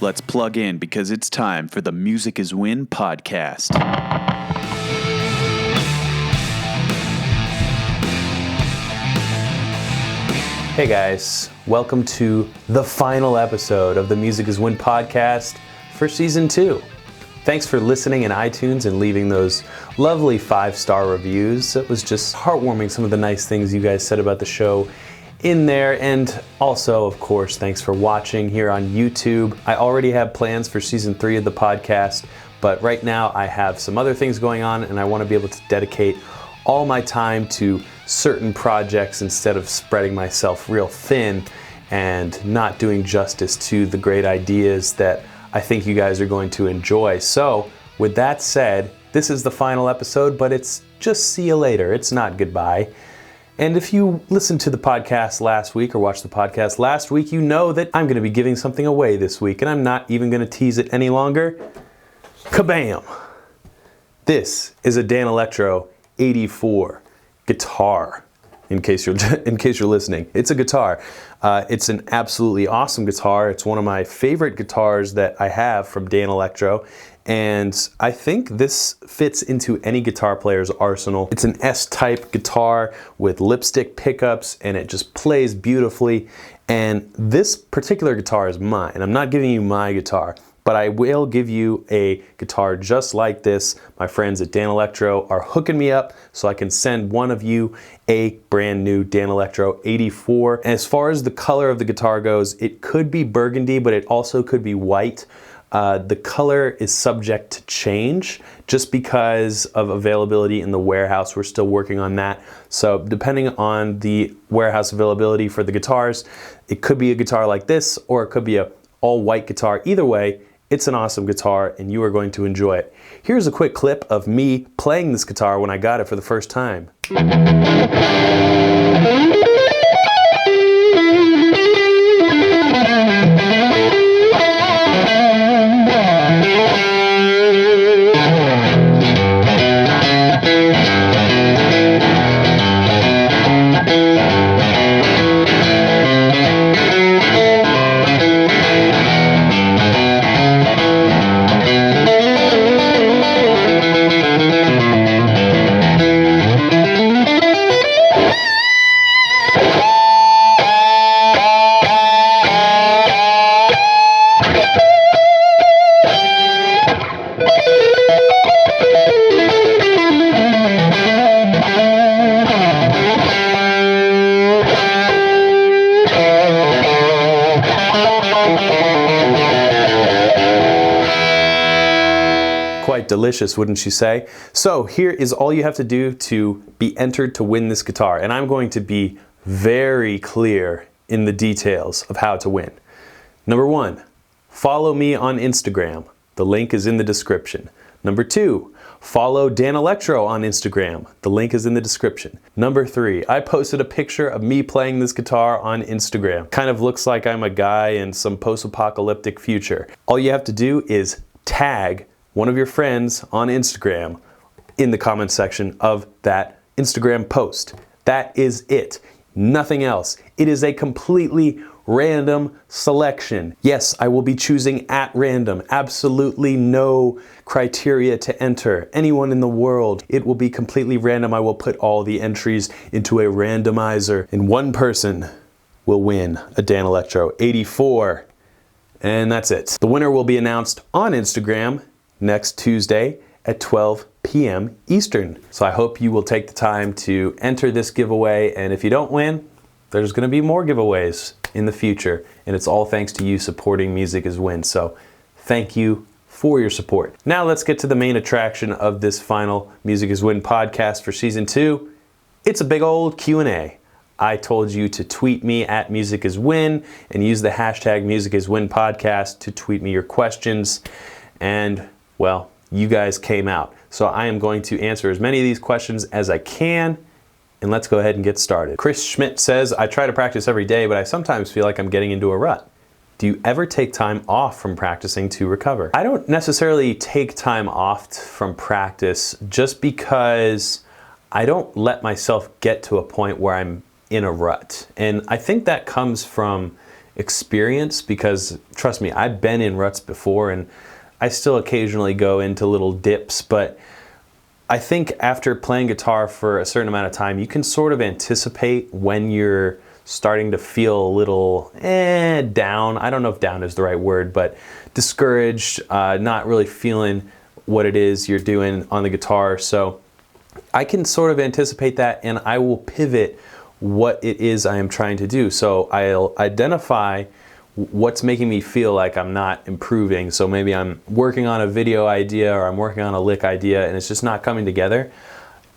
Let's plug in because it's time for the Music is Win podcast. Hey guys, welcome to the final episode of the Music is Win podcast for season 2. Thanks for listening in iTunes and leaving those lovely 5-star reviews. It was just heartwarming, some of the nice things you guys said about the show in there. And also, of course, thanks for watching here on YouTube. I already have plans for season 3 of the podcast, but right now I have some other things going on and I want to be able to dedicate all my time to certain projects instead of spreading myself real thin and not doing justice to the great ideas that I think you guys are going to enjoy. So with that said, this is the final episode, but it's just see you later. It's not goodbye. And if you listened to the podcast last week or watched the podcast last week, you know that I'm going to be giving something away this week, and I'm not even going to tease it any longer. Kabam! This is a Danelectro 84 guitar. In case you're listening, it's a guitar. It's an absolutely awesome guitar. It's one of my favorite guitars that I have from Danelectro, and I think this fits into any guitar player's arsenal. It's an S-type guitar with lipstick pickups, and it just plays beautifully. And this particular guitar is mine. I'm not giving you my guitar, but I will give you a guitar just like this. My friends at Danelectro are hooking me up so I can send one of you a brand new Danelectro 84. As far as the color of the guitar goes, it could be burgundy, but it also could be white. The color is subject to change just because of availability in the warehouse. We're still working on that. So depending on the warehouse availability for the guitars, it could be a guitar like this or it could be a all white guitar. Either way, it's an awesome guitar and you are going to enjoy it. Here's a quick clip of me playing this guitar when I got it for the first time. Quite delicious, wouldn't you say? So here is all you have to do to be entered to win this guitar. And I'm going to be very clear in the details of how to win. Number 1, follow me on Instagram. The link is in the description. Number 2, follow Danelectro on Instagram. The link is in the description. Number 3, I posted a picture of me playing this guitar on Instagram. Kind of looks like I'm a guy in some post-apocalyptic future. All you have to do is tag one of your friends on Instagram in the comment section of that Instagram post. That is it. Nothing else. It is a completely random selection. Yes, I will be choosing at random. Absolutely no criteria to enter. Anyone in the world. It will be completely random. I will put all the entries into a randomizer and one person will win a Danelectro 84. And that's it. The winner will be announced on Instagram next Tuesday at 12 p.m. Eastern. So I hope you will take the time to enter this giveaway, and if you don't win, there's going to be more giveaways in the future, and it's all thanks to you supporting Music is Win. So thank you for your support. Now let's get to the main attraction of this final Music is Win podcast for season 2. It's a big old Q&A. I told you to tweet me at Music is Win and use the hashtag Music is Win podcast to tweet me your questions. And well, you guys came out. So I am going to answer as many of these questions as I can, and let's go ahead and get started. Chris Schmidt says, I try to practice every day, but I sometimes feel like I'm getting into a rut. Do you ever take time off from practicing to recover? I don't necessarily take time off from practice just because I don't let myself get to a point where I'm in a rut. And I think that comes from experience, because trust me, I've been in ruts before and I still occasionally go into little dips, but I think after playing guitar for a certain amount of time, you can sort of anticipate when you're starting to feel a little down. I don't know if down is the right word, but discouraged, not really feeling what it is you're doing on the guitar. So I can sort of anticipate that, and I will pivot what it is I am trying to do. So I'll identify what's making me feel like I'm not improving. So maybe I'm working on a video idea or I'm working on a lick idea and it's just not coming together.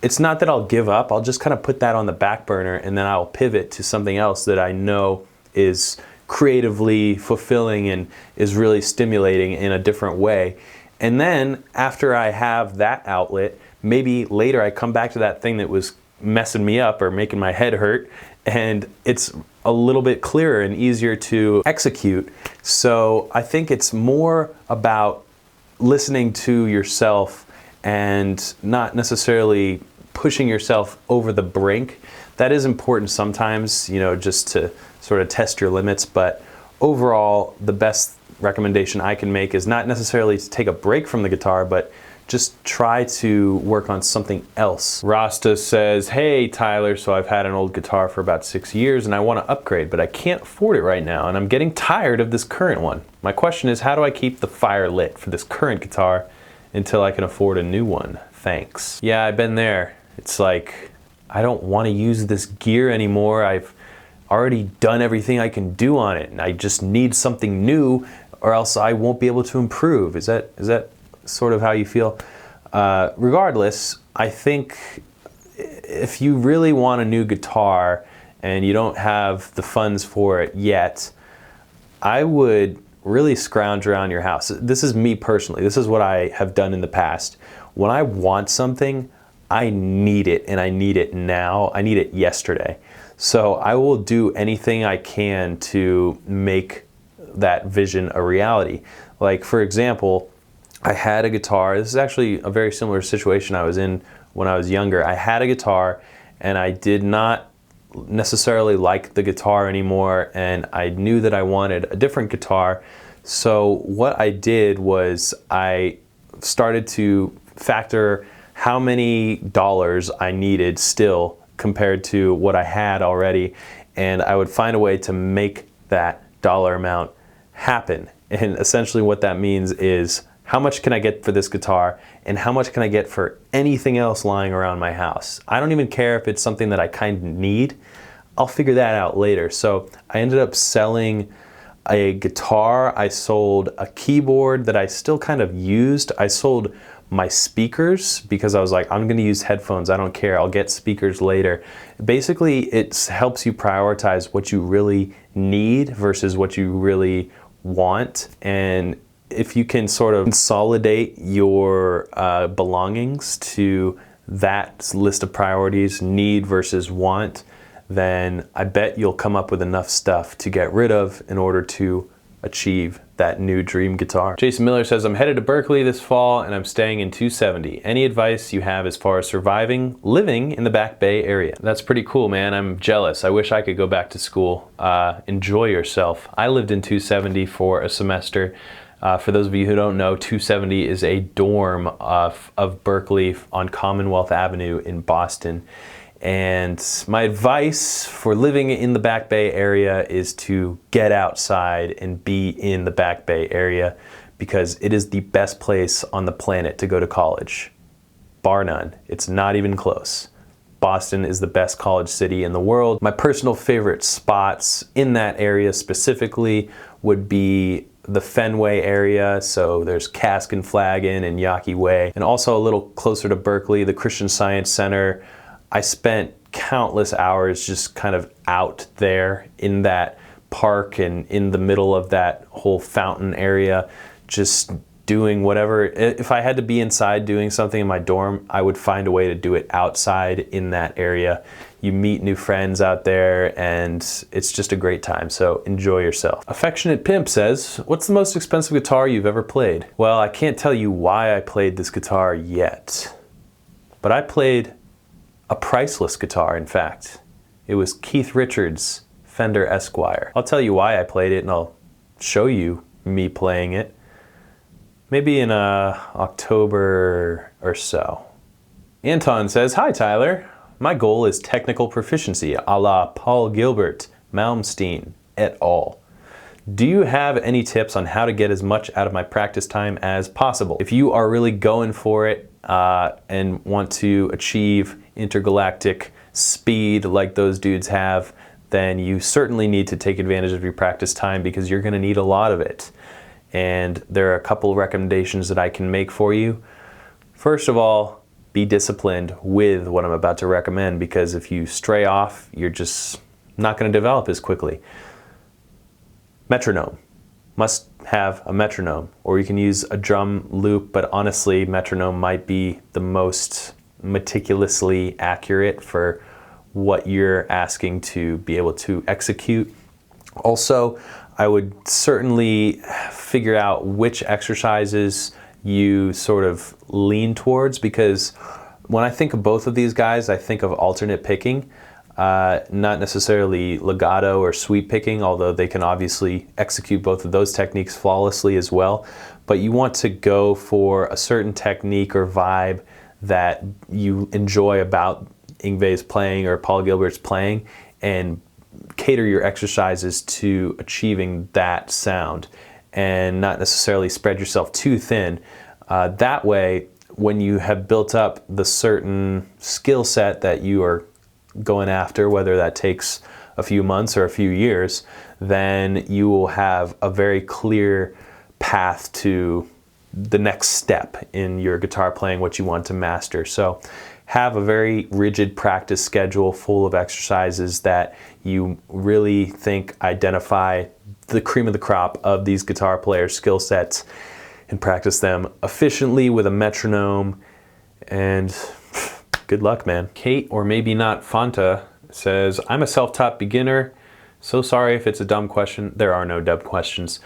It's not that I'll give up, I'll just kind of put that on the back burner and then I'll pivot to something else that I know is creatively fulfilling and is really stimulating in a different way. And then after I have that outlet, maybe later I come back to that thing that was messing me up or making my head hurt, and it's a little bit clearer and easier to execute. So I think it's more about listening to yourself and not necessarily pushing yourself over the brink. That is important sometimes, you know, just to sort of test your limits, but overall, the best recommendation I can make is not necessarily to take a break from the guitar, but just try to work on something else. Rasta says, hey Tyler, so I've had an old guitar for about 6 years and I want to upgrade, but I can't afford it right now and I'm getting tired of this current one. My question is, how do I keep the fire lit for this current guitar until I can afford a new one? Thanks. Yeah, I've been there. It's like, I don't want to use this gear anymore. I've already done everything I can do on it and I just need something new or else I won't be able to improve. Is that sort of how you feel? Regardless, I think if you really want a new guitar and you don't have the funds for it yet, I would really scrounge around your house. This is me personally. This is what I have done in the past. When I want something, I need it and I need it now. I need it yesterday. So I will do anything I can to make that vision a reality. Like, for example, I had a guitar. This is actually a very similar situation I was in when I was younger. I had a guitar and I did not necessarily like the guitar anymore, and I knew that I wanted a different guitar. So what I did was I started to factor how many dollars I needed still compared to what I had already, and I would find a way to make that dollar amount happen. And essentially what that means is, how much can I get for this guitar and how much can I get for anything else lying around my house? I don't even care if it's something that I kind of need. I'll figure that out later. So I ended up selling a guitar. I sold a keyboard that I still kind of used. I sold my speakers because I was like, I'm going to use headphones. I don't care. I'll get speakers later. Basically, it helps you prioritize what you really need versus what you really want. And if you can sort of consolidate your belongings to that list of priorities, need versus want, then I bet you'll come up with enough stuff to get rid of in order to achieve that new dream guitar. Jason Miller says, I'm headed to Berkeley this fall and I'm staying in 270. Any advice you have as far as surviving living in the Back Bay area? That's pretty cool, man. I'm jealous. I wish I could go back to school. Enjoy yourself. I lived in 270 for a semester. For those of you who don't know, 270 is a dorm of Berkeley on Commonwealth Avenue in Boston. And my advice for living in the Back Bay area is to get outside and be in the Back Bay area, because it is the best place on the planet to go to college. Bar none. It's not even close. Boston is the best college city in the world. My personal favorite spots in that area specifically would be the Fenway area, so there's Cask and Flagon and Yawkey Way, and also a little closer to Berkeley, the Christian Science Center. I spent countless hours just kind of out there in that park and in the middle of that whole fountain area, just doing whatever. If I had to be inside doing something in my dorm, I would find a way to do it outside in that area. You meet new friends out there and it's just a great time, so enjoy yourself. Affectionate Pimp says, what's the most expensive guitar you've ever played? Well, I can't tell you why I played this guitar yet, but I played a priceless guitar, in fact. It was Keith Richards' Fender Esquire. I'll tell you why I played it and I'll show you me playing it. Maybe in October or so. Anton says, "Hi Tyler, my goal is technical proficiency a la Paul Gilbert, Malmsteen, et al. Do you have any tips on how to get as much out of my practice time as possible? If you are really going for it and want to achieve intergalactic speed like those dudes have, then you certainly need to take advantage of your practice time because you're going to need a lot of it. And there are a couple of recommendations that I can make for you. First of all, be disciplined with what I'm about to recommend, because if you stray off, you're just not going to develop as quickly. Metronome. Must have a metronome, or you can use a drum loop, but honestly, metronome might be the most meticulously accurate for what you're asking to be able to execute. Also, I would certainly figure out which exercises you sort of lean towards, because when I think of both of these guys, I think of alternate picking, not necessarily legato or sweep picking, although they can obviously execute both of those techniques flawlessly as well. But you want to go for a certain technique or vibe that you enjoy about Yngwie's playing or Paul Gilbert's playing, and cater your exercises to achieving that sound, and not necessarily spread yourself too thin. That way, when you have built up the certain skill set that you are going after, whether that takes a few months or a few years, then you will have a very clear path to the next step in your guitar playing, what you want to master. So have a very rigid practice schedule full of exercises that you really think identify the cream of the crop of these guitar players' skill sets, and practice them efficiently with a metronome, and good luck, man. Kate, or maybe not Fanta, says, "I'm a self-taught beginner. So sorry if it's a dumb question." There are no dumb questions.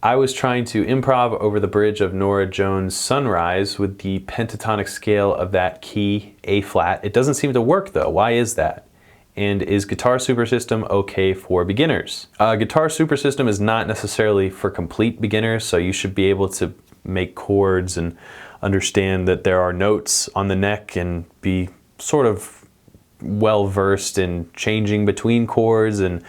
"I was trying to improv over the bridge of Nora Jones' Sunrise with the pentatonic scale of that key, A flat. It doesn't seem to work though. Why is that? And is Guitar Super System okay for beginners?" Guitar Super System is not necessarily for complete beginners, so you should be able to make chords and understand that there are notes on the neck and be sort of well versed in changing between chords and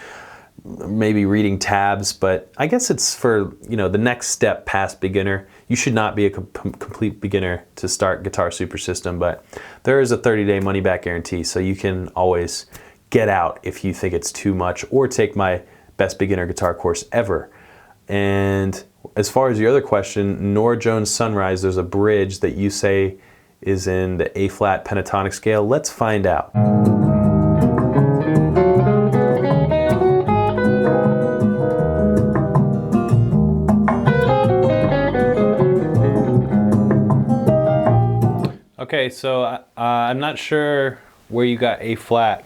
maybe reading tabs. But I guess it's for, the next step past beginner. You should not be a complete beginner to start Guitar Super System, but there is a 30-day money-back guarantee, so you can always get out if you think it's too much, or take my best beginner guitar course ever. And as far as your other question, Nora Jones' Sunrise, there's a bridge that you say is in the A flat pentatonic scale. Let's find out. Okay, so I'm not sure where you got A flat.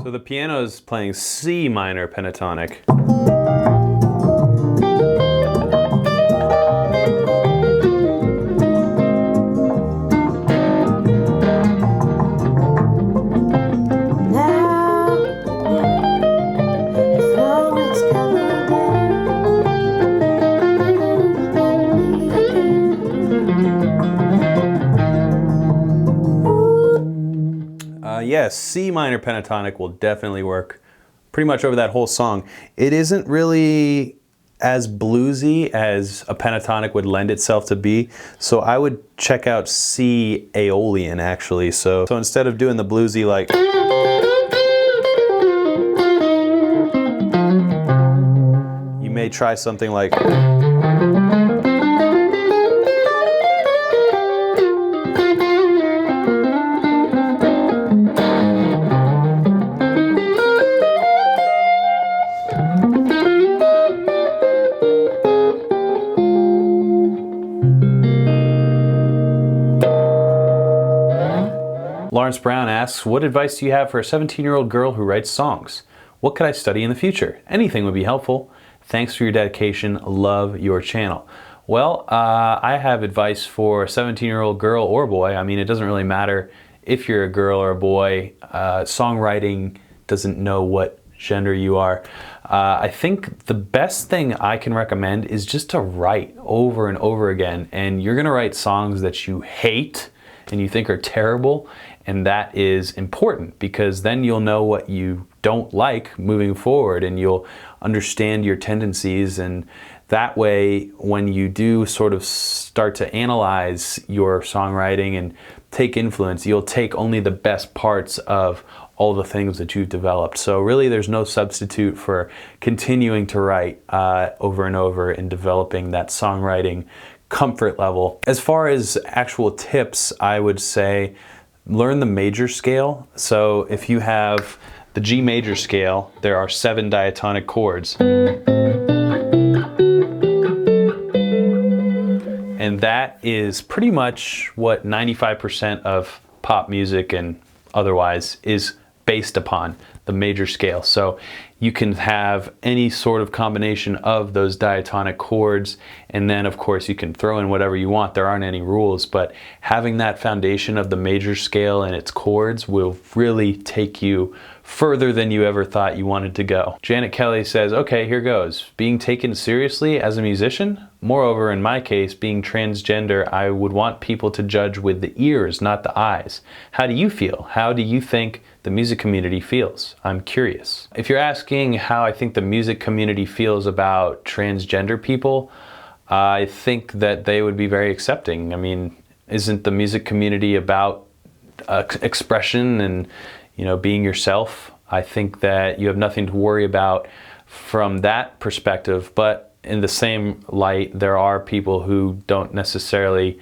So the piano is playing C minor pentatonic. Yes, C minor pentatonic will definitely work pretty much over that whole song. It isn't really as bluesy as a pentatonic would lend itself to be, so I would check out C Aeolian actually. So instead of doing the bluesy like, you may try something like, Lawrence Brown asks, "What advice do you have for a 17-year-old girl who writes songs? What could I study in the future? Anything would be helpful. Thanks for your dedication. Love your channel." Well, I have advice for a 17-year-old girl or boy. I mean, it doesn't really matter if you're a girl or a boy. Songwriting doesn't know what gender you are. I think the best thing I can recommend is just to write over and over again. And you're going to write songs that you hate and you think are terrible. And that is important because then you'll know what you don't like moving forward and you'll understand your tendencies. And that way, when you do sort of start to analyze your songwriting and take influence, you'll take only the best parts of all the things that you've developed. So really there's no substitute for continuing to write over and over and developing that songwriting comfort level. As far as actual tips, I would say learn the major scale. So if you have the G major scale, there are 7 diatonic chords. And that is pretty much what 95% of pop music and otherwise is based upon, the major scale. So you can have any sort of combination of those diatonic chords, and then of course you can throw in whatever you want. There aren't any rules, but having that foundation of the major scale and its chords will really take you further than you ever thought you wanted to go. Janet Kelly says, okay, here goes. Being taken seriously as a musician? Moreover, in my case, being transgender, I would want people to judge with the ears, not the eyes. How do you feel? How do you think the music community feels? I'm curious. If you're asking how I think the music community feels about transgender people, I think that they would be very accepting. I mean, isn't the music community about expression and, being yourself? I think that you have nothing to worry about from that perspective, but in the same light, there are people who don't necessarily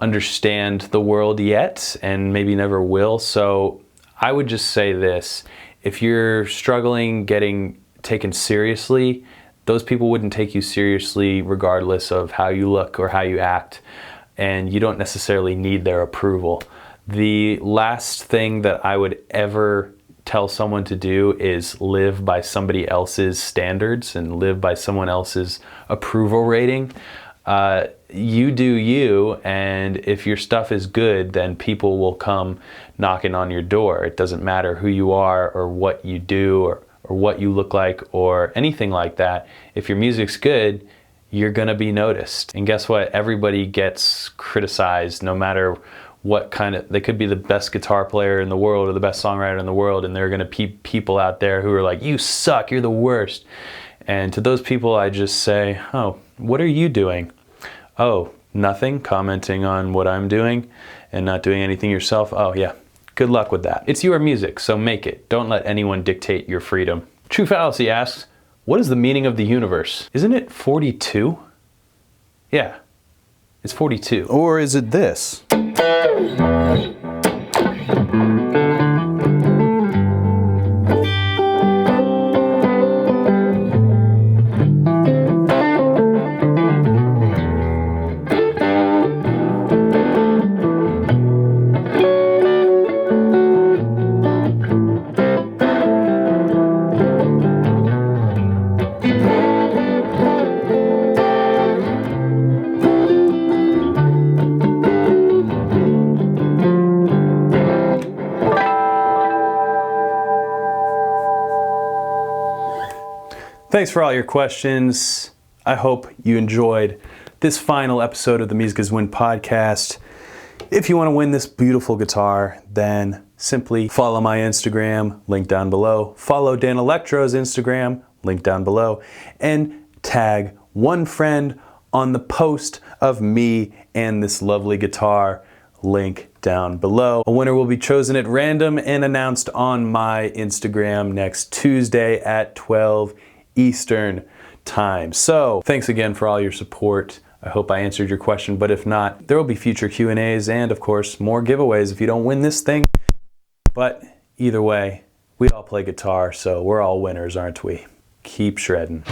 understand the world yet and maybe never will. So I would just say this: if you're struggling getting taken seriously, those people wouldn't take you seriously regardless of how you look or how you act, and you don't necessarily need their approval. The last thing that I would ever tell someone to do is live by somebody else's standards and live by someone else's approval rating. You do you, and if your stuff is good, then people will come knocking on your door. It doesn't matter who you are or what you do or what you look like or anything like that. If your music's good, you're gonna be noticed. And guess what? Everybody gets criticized, no matter what kind of, they could be the best guitar player in the world or the best songwriter in the world, and there are gonna be people out there who are like, you suck, you're the worst. And to those people, I just say, oh, what are you doing? Oh, nothing, commenting on what I'm doing and not doing anything yourself. Oh yeah, good luck with that. It's your music, so make it. Don't let anyone dictate your freedom. True Fallacy asks, what is the meaning of the universe? Isn't it 42? Yeah, it's 42. Or is it this? Thanks for all your questions. I hope you enjoyed this final episode of the Music is Win podcast. If you want to win this beautiful guitar, then simply follow my Instagram, link down below. Follow Danelectro's Instagram, link down below. And tag one friend on the post of me and this lovely guitar, link down below. A winner will be chosen at random and announced on my Instagram next Tuesday at 12 Eastern time. So thanks again for all your support. I hope I answered your question, but if not, there will be future Q&As and of course more giveaways if you don't win this thing. But either way, we all play guitar, so we're all winners, aren't we? Keep shredding.